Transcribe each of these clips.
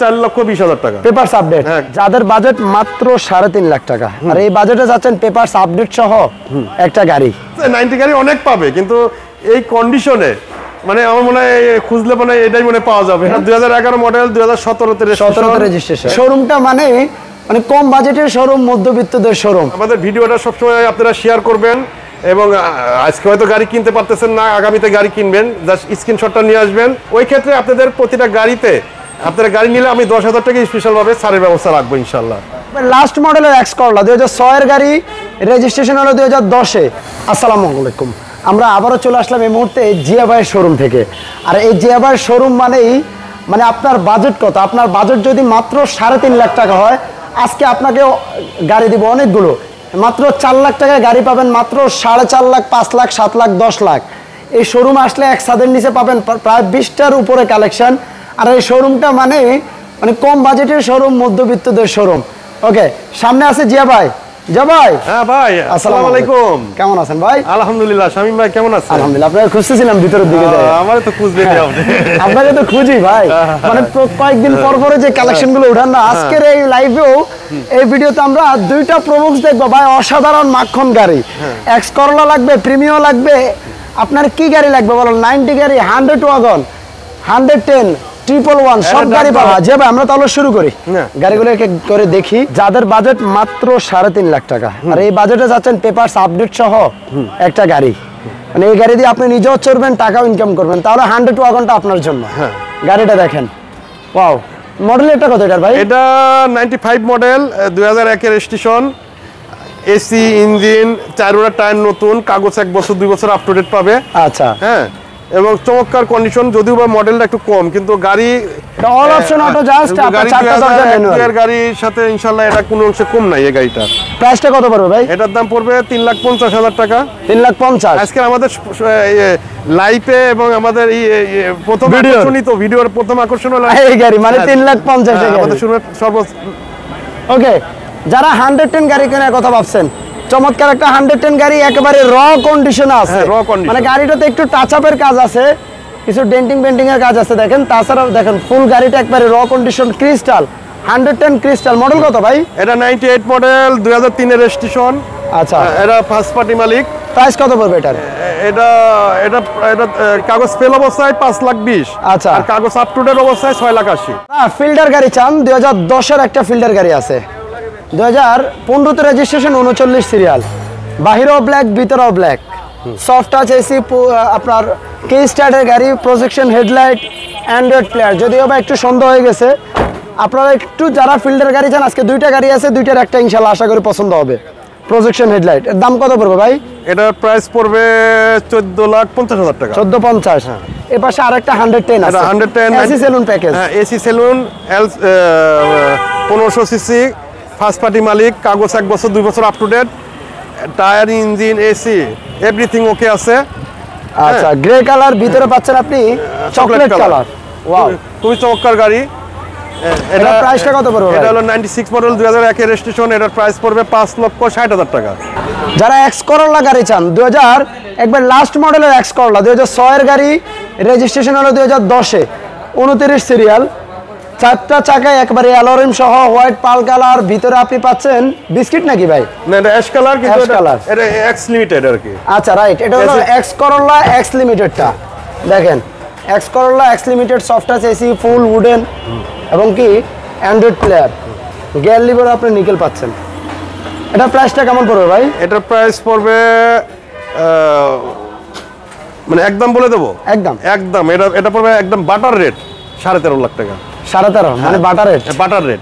4,20,000 টাকা papers update. যাদের budget মাত্র 3.5 লাখ টাকা, আর এই বাজেটে যাচ্ছেন পেপারস আপডেট সহ একটা গাড়ি। 90 গাড়ি অনেক পাবে, কিন্তু এই কন্ডিশনে মানে আমার মনে হয় খুঁজলে মানে এটাই মনে পাওয়া যাবে। 2011 মডেল, 2017 রেজিস্ট্রেশন। শোরুমটা মানে কম বাজেটের শোরুম, মধ্যবিত্তদের শোরুম। আমাদের ভিডিওটা সবসময় আপনারা শেয়ার করবেন, এবং আজকে হয়তো গাড়ি কিনতে পারতেছেন না, আগামীতে গাড়ি কিনবেন, জাস্ট স্ক্রিনশটটা নিয়ে আসবেন। ওই ক্ষেত্রে আপনাদের প্রতিটা গাড়িতে আপনারা গাড়ি নিলে আমি 10,000 টাকা স্পেশালভাবে ছাড়ের ব্যবস্থা রাখবো ইনশাল্লাহ। লাস্ট মডেলের এক্স করলা 2006 এর গাড়ি, রেজিস্ট্রেশন হলো 2010-এ। আসসালামু আলাইকুম, আমরা আবারও চলে আসলাম এই মুহূর্তে জিয়া ভাইয়ের শোরুম থেকে। আর এই জিয়া ভাইয়ের শোরুম মানে আপনার বাজেট কত? আপনার বাজেট যদি মাত্র 3.5 লাখ টাকা হয়, আজকে আপনাকে গাড়ি দিব অনেকগুলো। মাত্র 4 লাখ টাকায় গাড়ি পাবেন, মাত্র 4.5 লাখ, 5 লাখ, 7 লাখ, 10 লাখ। এই শোরুমে আসলে এক ছাদের নিচে পাবেন প্রায় 20টার উপরে কালেকশন। আর এই শোরুমটা মানে কম বাজেটের শোরুম, মধ্যবিত্তদের শোরুম। ওকে, সামনে আছে জিয়া ভাই। জিয়া ভাই। হ্যাঁ ভাই, আসসালামু আলাইকুম। কেমন আছেন ভাই? আলহামদুলিল্লাহ। শামীম ভাই কেমন আছেন? আলহামদুলিল্লাহ। আপনাকে খুঁজতেছিলাম ভিতরের দিকে যাই। আমারে তো খুঁজবেন আপনি। আপনাকে তো খুঁজি ভাই, মানে কয়েকদিন পর পরে যে কালেকশনগুলো উঠান না। আজকের এই লাইভেও, এই ভিডিওতে আমরা দুইটা প্রবক্স দেখবো ভাই, অসাধারণ মাখন গাড়ি। এক্স করলা লাগবে, প্রিমিও লাগবে, আপনার কি গাড়ি লাগবে বলো? 90 গাড়ি, 100 ওয়াগন, 110, 111 সব গাড়ি পাওয়া যাবে। আমরা তাহলে শুরু করি, গাড়িগুলো করে দেখি। যাদের বাজেট মাত্র 3.5 লাখ টাকা, আর এই বাজেটে যাচ্ছেন পেপারস আপডেট সহ একটা গাড়ি, মানে এই গাড়ি দিয়ে আপনি নিজেও চড়বেন, টাকাও ইনকাম করবেন, তাহলে 100 ওয়াগনটা আপনার জন্য। গাড়িটা দেখেন, ওয়াও। মডেল এটা কত এটার ভাই? এটা 95 মডেল, 2001 এর রেজিস্ট্রেশন, এসি ইঞ্জিন, 4 টায়ার নতুন, কাগজ 1 বছর 2 বছর আপ টু ডেট পাবে। আচ্ছা, হ্যাঁ, এবং চমৎকার কন্ডিশন, যদিও বা মডেলটা একটু কম, কিন্তু গাড়ি অল অপশন অটো, জাস্ট আপনার 4টা দরজা ম্যানুয়াল। গাড়ির সাথে ইনশাআল্লাহ এটা কোনো অংশে কম নাই। এই গাড়িটা প্রাইসটা কত পড়বে ভাই? এটার দাম পড়বে 3,50,000 টাকা। 3,50,000। আজকে আমাদের লাইভে এবং আমাদের এই প্রথম ভিডিওর প্রথম আকর্ষণ হলো এই গাড়ি, মানে 3,50,000 টাকা আমাদের শুরুর সর্বোচ্চ। ওকে, যারা 110 গাড়ি কেনার কথা ভাবছেন, চমৎকার একটা 110 গাড়ি, একেবারে র কন্ডিশনে আছে। মানে গাড়িটাতে একটু টাচ আপের কাজ আছে, কিছু ডেন্টিং পেন্টিং এর কাজ আছে দেখেন। তাছাড়াও দেখেন ফুল গাড়িটা একবারে র কন্ডিশন, ক্রিস্টাল 110 ক্রিস্টাল। মডেল কত ভাই? এটা 98 মডেল, 2003 এর রেজিস্ট্রেশন। আচ্ছা, এটা ফার্স্ট পার্টি মালিক। প্রাইস কত পড়বে এটার? এটা কাগজ ফেল অবস্থায় 5,20,000। আচ্ছা, আর কাগজ আপ টু ডেট অবস্থায় 6,80,000। ফিল্ডার গাড়ি চান? 2010 এর একটা ফিল্ডার গাড়ি আছে, 2015 তে রেজিস্ট্রেশন, 39 সিরিয়াল, বাহিরেও ব্ল্যাক, ভিতরেও ব্ল্যাক, সফট টাচ এসি, আপনার কি স্টার্টের গাড়ি, প্রজেকশন হেডলাইট, অ্যান্ড্রয়েড প্লেয়ার। যদিও বা একটু সন্দেহ হয়ে গেছে, আপনারা একটু যারা ফিল্ডার গাড়ি চান, আজকে দুইটা গাড়ি আছে, দুইটার একটা ইনশাল্লাহ আশা করি পছন্দ হবে। প্রজেকশন হেডলাইট, এর দাম কত পড়বে ভাই? এটার প্রাইস পড়বে 14,50,000 টাকা। 14,50। এর পাশে আরেকটা 110 আছে, 110 এসি সেলুন প্যাকেজ। হ্যাঁ, AC saloon, 1500 CC, first party মালিক, কাগজ 1 বছর 2 বছর up to date, tyre, engine, AC, everything okay আছে। আচ্ছা, গ্রে কালার, ভিতরে পাচ্ছেন আপনি চকলেট কালার। ওয়াও, খুবই চমৎকার গাড়ি। এটা প্রাইসটা কত পড়বে? এটা হলো 96 মডেল, 2001 এর রেজিস্ট্রেশন। এটার প্রাইস পড়বে 5,60,000 টাকা। যারা এক্স করলা গাড়ি চান, 2000 একবার লাস্ট মডেলের এক্স করলা, 2006 এর গাড়ি, রেজিস্ট্রেশন হলো 2010-এ, 29 সিরিয়াল, 4টা চাকায় একবারে অ্যালোরিম সহ, হোয়াইট পাল কালার, ভিতরে আপনি পাচ্ছেন বিস্কিট নাকি ভাই? না, এটা অ্যাশ কালার, কিন্তু এটা এক্স লিমিটেড আর কি। আচ্ছা, রাইট, এটা হলো এক্স করলা এক্স লিমিটেডটা। দেখেন, X Corolla x limited, soft touch AC, ফুল উডেন, এবং কি অ্যান্ড্রয়েড প্লেয়ার, গিয়ার লিভার আপনি নিকেল পাচ্ছেন। এটা প্রাইসটা কেমন পড়বে ভাই? এটার প্রাইস পড়বে মানে একদম বলে দেবো, একদম এটা পড়বে একদম বাটার রেট 13.5 লাখ টাকা। 13.5 মানে butter rate? Butter rate.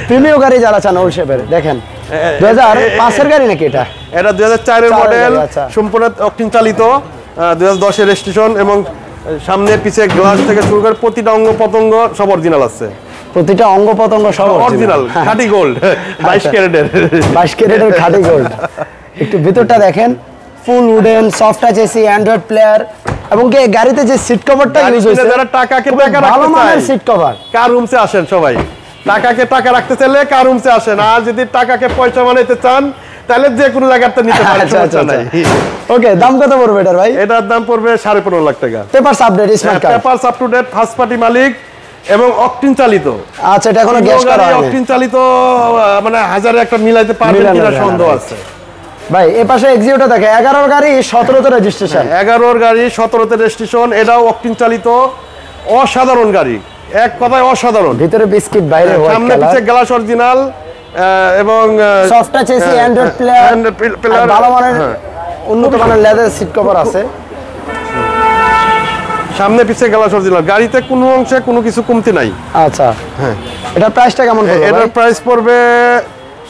Premium গাড়ি যারা চান ওল শেপের, দেখেন 2005 এর গাড়ি নাকি এটা? এটা 2004 এর মডেল, সম্পূর্ণ অকটেন চালিত, 2010 এর রেজিস্ট্রেশন, এবং সামনে পিছে গ্লাস থেকে শুরু করে প্রতিটা অঙ্গ পতঙ্গ সব অরিজিনাল আছে। প্রতিটা অঙ্গ পতঙ্গ সব অরিজিনাল, খাঁটি গোল্ড, 22 ক্যারেটের। 22 ক্যারেটের খাঁটি গোল্ড। একটু ভিতরটা দেখেন, ফুল wooden, soft touch AC, Android player, এবং কি গাড়িতে যে সিট কভারটা ইউজ হয়েছে, যারা টাকাকে টাকা ভালো রাখতে মানের চায়, সিট কভার, কার রুমসে আসেন সবাই। টাকাকে টাকা রাখতে চাইলে কার রুমসে আসেন, আর যদি টাকাকে পয়সা বানাইতে চান তাহলে যে কোনো জায়গাতে নিতে পারেন, সমস্যা নাই। ওকে, দাম কত পড়বে এটার ভাই? এটার দাম পড়বে 15.5 লাখ টাকা। Papers update, smart card, papers up to date, first party মালিক, এবং অকটিন চালিত। আচ্ছা, এটা এখনো গ্যাস করা হয়নি। অকটিন চালিত মানে হাজারে একটা মিলাইতে পারবেন কিনা সন্দেহ আছে। ভাই এই পাশে এক্সিওটা দেখে 11 গাড়ি 17তে রেজিস্ট্রেশন। 11 গাড়ি 17তে রেজিস্ট্রেশন, এটাও অকটিন চালিত, অসাধারণ গাড়ি, এক কথায় অসাধারণ। ভিতরে বিস্কিট, বাইরে হোয়াইট কালার, সামনে পিছে গ্লাস অরিজিনাল এবং soft touch AC, Android player, ভালো মানের উন্নত মানের লেদার সিট কভার আছে। সামনে পিছে গ্লাস অরিজিনাল, গাড়িতে কোনো অংশে কোনো কিছু কমতি নাই। আচ্ছা, হ্যাঁ, এটার প্রাইসটা কেমন পড়বে? এটার প্রাইস পড়বে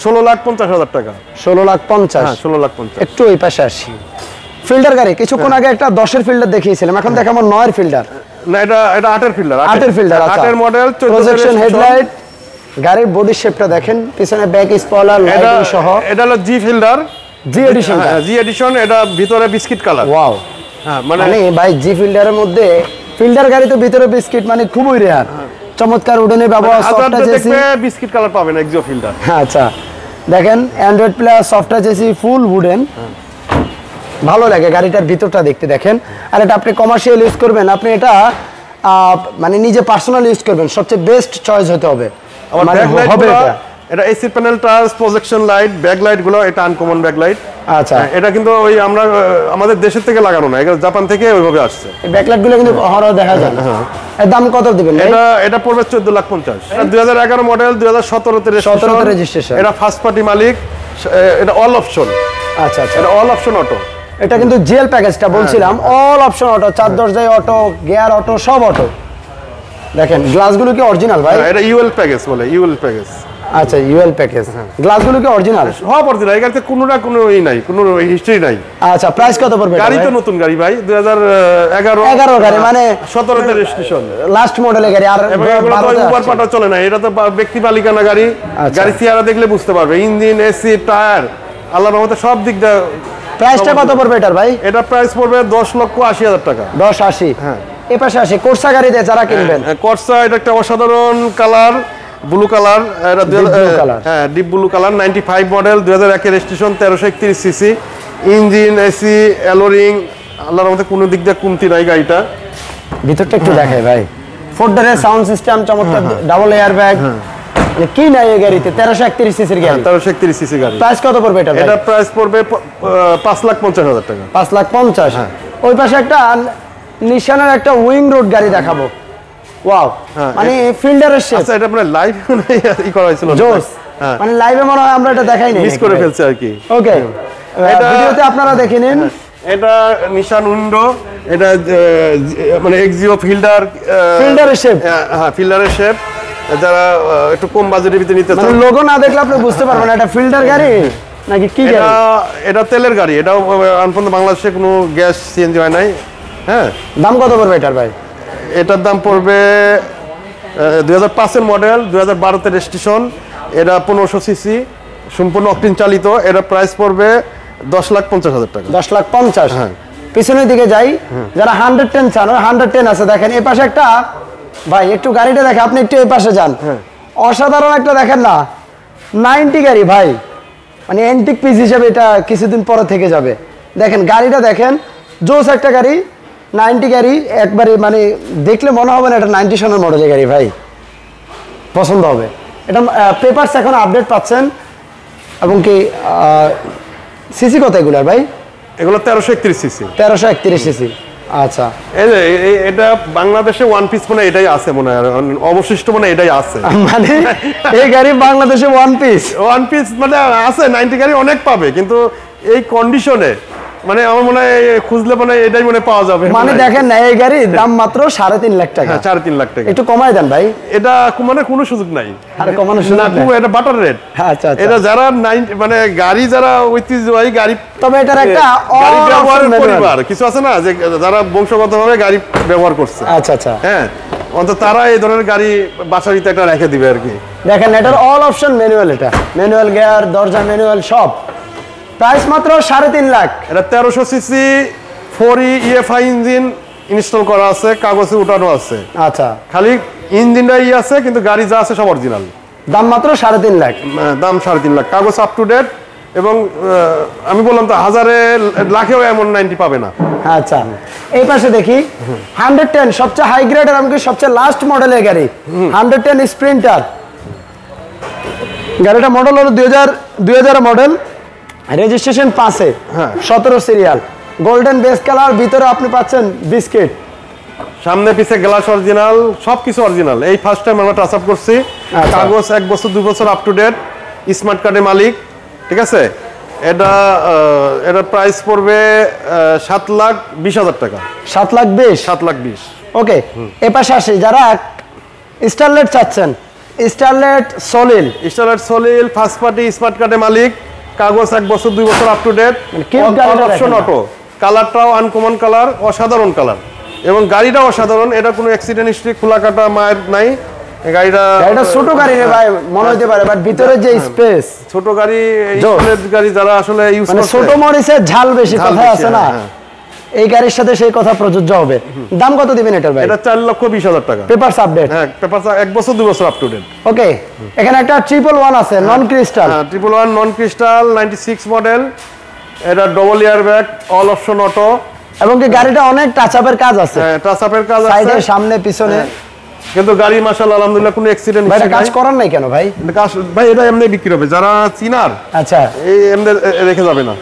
16,50,000 টাকা। 16,50,000। হ্যাঁ, 16,50,000। একটু এই পাশে আসি। ফিল্ডার গাড়ি কিছুক্ষণ আগে একটা 10-এর ফিল্ডার দেখিয়েছিলাম, এখন দেখাবো 9-এর ফিল্ডার। না, এটা 8-এর ফিল্ডার। 8-এর ফিল্ডার, আচ্ছা। 8-এর মডেল, প্রজেকশন হেডলাইট, গাড়ির বডি শেপটা দেখেন, পিছনে ব্যাক স্পয়লার, লাইটিং সহ। এটা হলো জি ফিল্ডার, জি এডিশন। জি এডিশন, এটা ভিতরে বিস্কিট কালার। ওয়াও, হ্যাঁ, মানে ভাই জি ফিল্ডারের মধ্যে ফিল্ডার গাড়িতে ভিতরে বিস্কিট মানে খুবই রেয়ার। চমৎকার উডেনের ব্যবহার, soft touch AC, biscuit colour পাবেন এক্সিও ফিল্ডার। আচ্ছা, দেখেন Android player, soft touch AC, ফুল উডেন। ভালো লাগে গাড়িটার ভিতরটা দেখতে। দেখেন, আর এটা আপনি কমার্শিয়াল ইউজ করবেন, আপনি এটা মানে নিজে পার্সোনাল ইউজ করবেন, সবচেয়ে বেস্ট চয়েস হতে হবে। মানে হবে এটা AC panel, touch, projection light, back light গুলো এটা আনকমন ব্যাক লাইট। আচ্ছা, এটা কিন্তু ওই আমরা আমাদের দেশের থেকে লাগানো না, এটা জাপান থেকে ওইভাবে আসছে। এই ব্যাক লাইট গুলো কিন্তু হরও দেখা যায়। এর দাম কত দিবেন? এটা পড়বে 14,50,000। এটা 2011 মডেল, 2017তে রেজিস্ট্রেশন। এটা ফার্স্ট পার্টি মালিক, এটা অল অপশন। আচ্ছা আচ্ছা, এটা অল অপশন অটো। এটা কিন্তু জিএল প্যাকেজটা বলছিলাম, অল অপশন অটো, 4 দরজায় অটো, গিয়ার অটো, সব অটো। দেখেন গ্লাসগুলো কি অরিজিনাল ভাই? এটা ইউএল প্যাকেজ বলে, ইউএল প্যাকেজ। আচ্ছা, ইউএল প্যাকেজ। গ্লাসগুলো কি অরিজিনাল? সব অরিজিনাল, এখানে কোনো না কোনো নাই, কোনো হিস্ট্রি নাই। আচ্ছা, প্রাইস কত পড়বে? গাড়ি তো নতুন গাড়ি ভাই, 2011 গাড়ি, মানে 17তে রেজিস্ট্রেশন, লাস্ট মডেলের গাড়ি। আর উবার পাটা চলে না, এটা তো ব্যক্তি মালিকানা গাড়ি। গাড়ি চেহারা দেখলে বুঝতে পারবে, ইঞ্জিন, এসি, টায়ার, আল্লাহর রহমতে সব দিক দিয়ে। প্রাইসটা কত পড়বে এটার ভাই? এটা প্রাইস পড়বে 10,80,000 টাকা। 10,80। হ্যাঁ, এই পাশে আসে কোর্সা গাড়িতে যারা কিনবেন। কোর্সা, এটা একটা অসাধারণ কালার, ব্লু কালার। এটা হ্যাঁ, deep blue colour, 95 model, 2001 registration, 1331 CC, engine, AC, অ্যালোরিং, আল্লাহর রহমতে কোনো দিক দিয়ে কমতি নাই গাড়িটা। ভিতরটা একটু দেখাই ভাই। ফোর্ডারের সাউন্ড সিস্টেম চমৎকার, ডাবল এয়ার ব্যাগ, কি নাই এই গাড়িতে? 1331 সিসির গাড়ি, 1331 সিসি গাড়ি। প্রাইস কত পড়বে এটা? এটা প্রাইস পড়বে 5,50,000 টাকা। 5,50,000। ওই পাশে একটা নিশানের একটা উইং রোড গাড়ি দেখাবো। ওয়াও, মানে ফিল্ডারের শেপ। আচ্ছা, এটা মানে লাইভ ই করা হয়েছিল জোস, মানে লাইভে মনে হয় আমরা এটা দেখাই নাই, মিস করে ফেলছে আর কি। ওকে, এটা ভিডিওতে আপনারা দেখে নিন। এটা নিশান উইন্ডো, এটা মানে এক্সিও ফিল্ডারের শেপ। হ্যাঁ, ফিল্ডারের শেপ। যারা একটু কম বাজেটের ভিতরে নিতে চান, লোগো না দেখলে আপনি বুঝতে পারবেন এটা ফিল্ডার গাড়ি নাকি কি গাড়ি। এটা তেলের গাড়ি, এটাও আনপন্ত বাংলাদেশে কোনো গ্যাস সিএনজি হয় নাই। হ্যাঁ, দাম কত পড়বে এটার ভাই? এটার দাম পড়বে 2005 মডেল, 2012তে রেজিস্ট্রেশন। এটা 1500 সিসি, সম্পূর্ণ অকটিন চালিত। এটা প্রাইস পড়বে 10,50,000 টাকা। 10,50,000। হ্যাঁ, পিছনের দিকে যাই, যারা 110 চান, 110 আছে। দেখেন এই পাশে একটা ভাই, একটু গাড়িটা দেখে, আপনি একটু এই পাশে যান। অসাধারণ একটা দেখেন না, 90 গাড়ি ভাই, মানে অ্যান্টিক পিস হিসেবে এটা কিছুদিন পরে থেকে যাবে। দেখেন গাড়িটা দেখেন, জোস একটা গাড়ি, 90 গাড়ি, একবারে মানে দেখলে মনে হবে না এটা 90 সনের মডেলের গাড়ি ভাই, পছন্দ হবে। এটা পেপারস এখন আপডেট পাচ্ছেন। এবং কি সিসি কত এগুলার ভাই? এগুলো 1331 সিসি। 1331 সিসি। আচ্ছা, এটা বাংলাদেশে ওয়ান পিস মানে এটাই আছে মনে হয়, অবশিষ্ট মানে এটাই আছে। মানে এই গাড়ি বাংলাদেশে ওয়ান পিস মানে আছে, 90 গাড়ি অনেক পাবে, কিন্তু এই কন্ডিশনে মানে আমার মনে হয় খুঁজলে মানে এটাই মনে পাওয়া যাবে। মানে দেখেন না, এই গাড়ির দাম মাত্র 3.5 লাখ টাকা। 3.5 লাখ টাকা। একটু কমাই দেন ভাই। এটা মানে কোনো সুযোগ নাই, আরে কমানোর সুযোগ নাই, এটা বাটার রেট। আচ্ছা আচ্ছা, এটা যারা মানে গাড়ি যারা ঐতিহ্যবাহী গাড়ি, তবে এটার একটা গাড়ি ব্যবহারের পরিবার কিছু আছে না, যে যারা বংশগতভাবে গাড়ি ব্যবহার করছে। আচ্ছা আচ্ছা, হ্যাঁ, অন্তত তারা এই ধরনের গাড়ি বাসারিতে একটা রেখে দিবে আর কি। দেখেন এটার অল অপশন ম্যানুয়াল, এটা ম্যানুয়াল গিয়ার, দরজা ম্যানুয়াল সব। প্রাইস মাত্র 3.5 লাখ। এটা 1300 CC 4E EFI engine install করা আছে, কাগজে উঠানো আছে। আচ্ছা, খালি ইঞ্জিনটাই আছে, কিন্তু গাড়ি যা আছে সব অরিজিনাল। দাম মাত্র 3.5 লাখ। দাম 3.5 লাখ, কাগজ আপ টু ডেট, এবং আমি বললাম তো হাজারে লাখেও এমন 90 পাবে না। আচ্ছা, এই পাশে দেখি 110 সবচেয়ে হাই গ্রেডের, এমনকি সবচেয়ে লাস্ট মডেলের গাড়ি 110 স্প্রিন্টার। গাড়িটা মডেল হলো 2000 মডেল, রেজিস্ট্রেশন 5-এ, 17 সিরিয়াল, গোল্ডেন বেস কালার, ভিতরে আপনি পাচ্ছেন বিস্কিট, সামনে পিছে গ্লাস অরিজিনাল, সবকিছু অরিজিনাল। এই ফার্স্ট টাইম আমরা টাচ আপ করছি। কাগজ 1 বছর 2 বছর আপ টু ডেট, স্মার্ট কার্ডের মালিক, ঠিক আছে। এটা প্রাইস পড়বে 7,20,000 টাকা। 7,20,000? 7,20,000। ওকে, এ পাশে আসি, যারা স্টারলেট চাচ্ছেন, স্টারলেট সলিল ফার্স্ট পার্টি স্মার্ট কার্ডের মালিক, কাগজ 1 বছর 2 বছর up to date, option auto, কালারটাও আনকমন কালার, অসাধারণ কালার, এবং গাড়িটাও অসাধারণ। এটা কোনো অ্যাক্সিডেন্ট হিস্ট্রি, খোলা কাটা মায়ের নাই। গাড়িটা ছোট গাড়ি রে ভাই, মনে হতে পারে, বাট ভিতরে যে স্পেস, ছোট গাড়ি, গাড়ি যারা আসলে ইউজ করে, ছোট মরিচের ঝাল বেশি, কথা আছে না, এই গাড়ির সাথে সেই কথা প্রযোজ্য হবে। দাম কত দিবেন এটার ভাই? এটা 4,20,000 টাকা। Papers update? হ্যাঁ, পেপারস 1 বছর 2 বছর আপ টু ডেট। ওকে, এখানে একটা 111 আছে, নন ক্রিস্টাল। 111 নন ক্রিস্টাল, 96 মডেল। এটা double air bag, all option auto, এবং কি গাড়িটা অনেক টাচ আপের কাজ আছে। হ্যাঁ, টাচ আপের কাজ আছে, সাইডে, সামনে, পিছনে। কিন্তু গাড়ি মাশাআল্লাহ আলহামদুলিল্লাহ কোনো অ্যাক্সিডেন্ট ভাই কাজ করার নাই কেন ভাই? ভাই এটা এমনি বিক্রি হবে, যারা চিনার, আচ্ছা, এই এমনি রেখে যাবে না।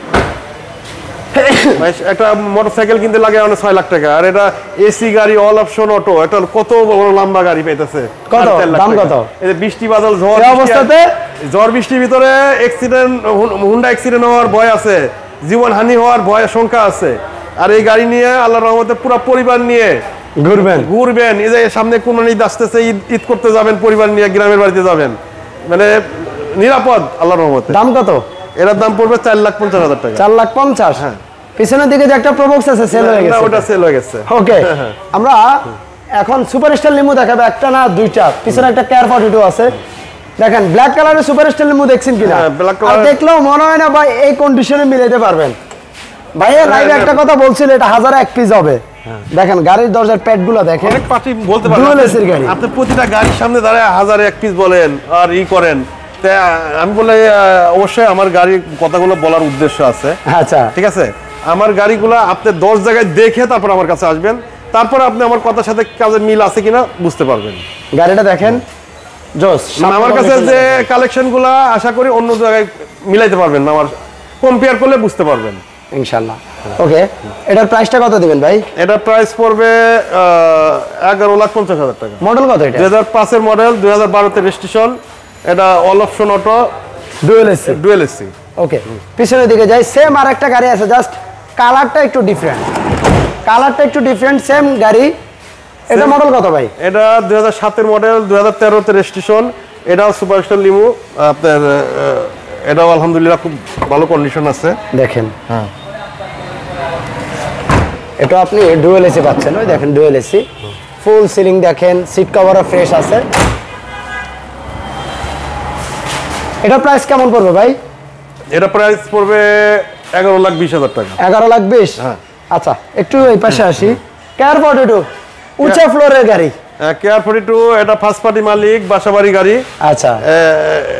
একটা মোটরসাইকেল কিনতে লাগে 6 লাখ টাকা, আর এটা এসি গাড়ি, অল অপশন অটো, এটা কত বড় লম্বা গাড়ি পাইতেছে। কত দাম? কত? এই যে বৃষ্টি বাদল ঝড়, এই অবস্থাতে ঝড় বৃষ্টির ভিতরে অ্যাক্সিডেন্ট, হুন্ডা অ্যাক্সিডেন্ট হওয়ার ভয় আছে, জীবনহানি হওয়ার ভয় শঙ্কা আছে। আর এই গাড়ি নিয়ে আল্লাহর রহমতে পুরো পরিবার নিয়ে ঘুরবেন। এই যে সামনে কোরবানি ঈদ আসতেছে, ঈদ করতে যাবেন পরিবার নিয়ে, গ্রামের বাড়িতে যাবেন, মানে নিরাপদ আল্লাহর রহমতে। দাম কত? এর দাম পড়বে 4,50,000 টাকা। 4,50,000? হ্যাঁ। পিছনের দিকে যে একটা প্রবক্স আছে, সেল হয়ে গেছে। ওটা সেল হয়ে গেছে। ওকে, আমরা এখন সুপারস্টার লিমু দেখাবো, একটা না দুইটা। পিছনে একটা কেয়ার 42 আছে, দেখেন ব্ল্যাক কালারের সুপারস্টার লিমু দেখছেন কিনা? আর দেখলেও মনে হয় না ভাই এই কন্ডিশনে মিলাইতে পারবেন। ভাইয়া লাইভে একটা কথা বলছিল, এটা 1000 এক পিস হবে। দেখেন গাড়ির দরজার প্যাডগুলো দেখেন, অনেক পার্টি বলতে পারেন আপনি প্রতিটা গাড়ির সামনে দাঁড়ায় 1000 এক পিস বলেন আর করেন। আমি বলে অবশ্যই আমার গাড়ির কথাগুলো বলার উদ্দেশ্য আছে। আচ্ছা, ঠিক আছে, আমার গাড়িগুলো আপনি 10 জায়গায় দেখে তারপর আমার কাছে আসবেন, তারপর আপনি আমার কথার সাথে কাজের মিল আছে কিনা বুঝতে পারবেন। গাড়িটা দেখেন জোস। আমার কাছে যে কালেকশনগুলো আশা করি অন্য জায়গায় মিলাইতে পারবেন না, আমার কম্পেয়ার করলে বুঝতে পারবেন ইনশাআল্লাহ। ওকে, এটার প্রাইসটা কত দিবেন ভাই? এটার প্রাইস পড়বে 11,50,000 টাকা। মডেল কত এটা? 2005 এর মডেল, 2012 তে রেজিস্ট্রেশন। এটা all option auto, dual AC. Okay, পিছনের দিকে যাই, সেম আরেকটা গাড়ি আছে, জাস্ট কালারটা একটু ডিফারেন্ট, সেম গাড়ি। এটা মডেল কত ভাই? এটা 2007 এর মডেল, 2013 তে রেজিস্ট্রেশন। এটাও সুপারস্টার লিমু আপনার, এটাও আলহামদুলিল্লাহ খুব ভালো কন্ডিশন আছে। দেখেন, হ্যাঁ, এটা আপনি ডুয়েল এসি পাচ্ছেন। ওই দেখেন ডুয়েল এসি, ফুল সিলিং দেখেন, সিট কভারও ফ্রেশ আছে। এটা প্রাইস কেমন পড়বে ভাই? এটা প্রাইস পড়বে 11,20,000 টাকা। 11,20,000? হ্যাঁ। আচ্ছা, একটু এই পাশে আসি, কেয়ার 42 উঁচা ফ্লোরের গাড়ি। কেয়ার 42 এটা ফার্স্ট পার্টি মালিক, বাসাবাড়ি গাড়ি। আচ্ছা,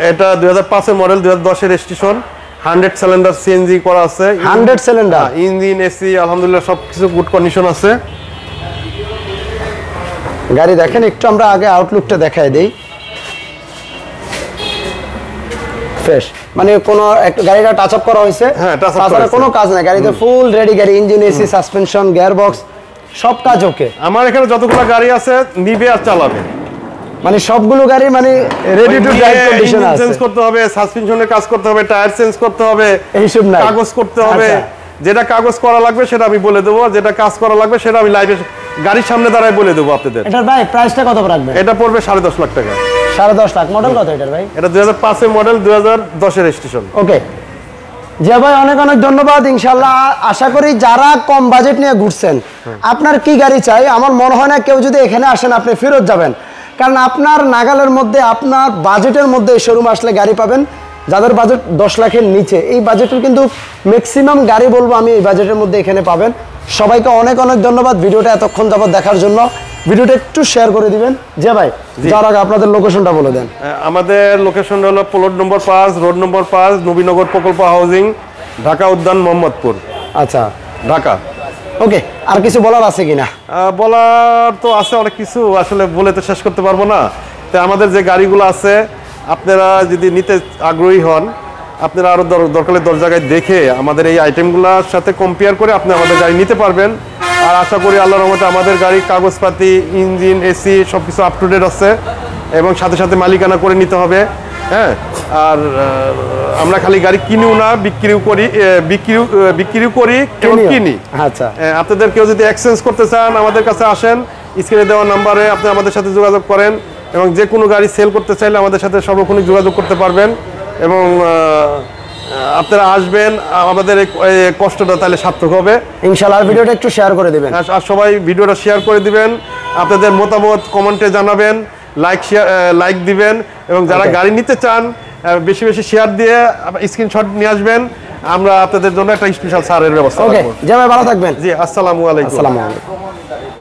এটা 2005 এর মডেল, 2010 এর রেজিস্ট্রেশন। 100 সিলিন্ডার সিএনজি করা আছে। 100 সিলিন্ডার, ইঞ্জিন, এসি আলহামদুলিল্লাহ সবকিছু গুড কন্ডিশন আছে। গাড়ি দেখেন, একটু আমরা আগে আউটলুকটা দেখাই দেই। ফ্রেশ, মানে কোনো একটা গাড়িটা টাচ আপ করা হয়েছে, হ্যাঁ, টাচ আপ করা, কোনো কাজ নাই, গাড়িতে ফুল রেডি গাড়ি, engine, AC, suspension, gear box, সব কাজ ওকে। আমার এখানে যতগুলো গাড়ি আছে নিবে আর চালাবে, মানে সবগুলো গাড়ি মানে রেডি টু ড্রাইভ কন্ডিশন আছে। চেঞ্জ করতে হবে, সাসপেনশনের কাজ করতে হবে, টায়ার চেঞ্জ করতে হবে, এইসব নাই, কাগজ করতে হবে। যেটা কাগজ করা লাগবে সেটা আমি বলে দেবো, যেটা কাজ করা লাগবে সেটা আমি লাইভে গাড়ির সামনে দাঁড়ায় বলে দেবো আপনাদের। এটার ভাই প্রাইসটা কত রাখবেন? এটা পড়বে 10.5 লাখ টাকা। 10.5 লাখ। মডেল কত এটার ভাই? এটা 2005 এর মডেল, 2010 এর রেজিস্ট্রেশন। ওকে, জি ভাই, অনেক অনেক ধন্যবাদ। ইনশাআল্লাহ আশা করি যারা কম বাজেট নিয়ে ঘুরছেন, আপনার কি গাড়ি চাই, আমার মনে হয় না কেউ যদি এখানে আসেন আপনি ফেরত যাবেন, কারণ আপনার নাগালের মধ্যে, আপনার বাজেটের মধ্যে এই শোরুম আসলে গাড়ি পাবেন। যাদের বাজেট 10 লাখের নিচে, এই বাজেটের কিন্তু ম্যাক্সিমাম গাড়ি বলবো আমি এই বাজেটের মধ্যে এখানে পাবেন। সবাইকে অনেক অনেক ধন্যবাদ ভিডিওটা এতক্ষণ যাবত দেখার জন্য। ভিডিওটা একটু শেয়ার করে দিবেন যে ভাই যার আগে আপনাদের লোকেশনটা বলে দেন। আমাদের লোকেশন হলো প্লট নম্বর 5 রোড নম্বর 5 নবীনগর প্রকল্প হাউজিং ঢাকা উদ্যান মোহাম্মদপুর আচ্ছা ঢাকা। ওকে, আর কিছু বলার আছে কিনা? বলার তো আছে অনেক কিছু, আসলে বলে তো শেষ করতে পারবো না। তো আমাদের যে গাড়িগুলো আছে আপনারা যদি নিতে আগ্রহী হন, আপনারা আরও দরকারে 10 জায়গায় দেখে আমাদের এই আইটেমগুলোর সাথে কম্পেয়ার করে আপনি আমাদের গাড়ি নিতে পারবেন। আর আশা করি আল্লাহর রহমতে আমাদের গাড়ির কাগজপাতি, ইঞ্জিন, এসি সব কিছু আপ টু ডেট আছে এবং সাথে সাথে মালিকানা করে নিতে হবে। হ্যাঁ, আর আমরা খালি গাড়ি কিনিও না, বিক্রিও করি এবং কিনি। আচ্ছা, আপনাদের কেউ যদি এক্সচেঞ্জ করতে চান আমাদের কাছে আসেন, স্ক্রিনে দেওয়া নাম্বারে আপনি আমাদের সাথে যোগাযোগ করেন এবং যে কোনো গাড়ি সেল করতে চাইলে আমাদের সাথে সর্বক্ষণিক যোগাযোগ করতে পারবেন এবং আপনারা আসবেন, আমাদের এই কষ্টটা তাহলে সার্থক হবে ইনশাআল্লাহ। ভিডিওটা একটু শেয়ার করে দিবেন আর সবাই ভিডিওটা শেয়ার করে দিবেন, আপনাদের মতামত কমেন্টে জানাবেন, লাইক দিবেন এবং যারা গাড়ি নিতে চান বেশি বেশি শেয়ার দিয়ে স্ক্রিনশট নিয়ে আসবেন, আমরা আপনাদের জন্য একটা স্পেশাল ছাড়ের ব্যবস্থা করব। ওকে, ভালো থাকবেন। জি, আসসালামু আলাইকুম। আসসালামু আলাইকুম।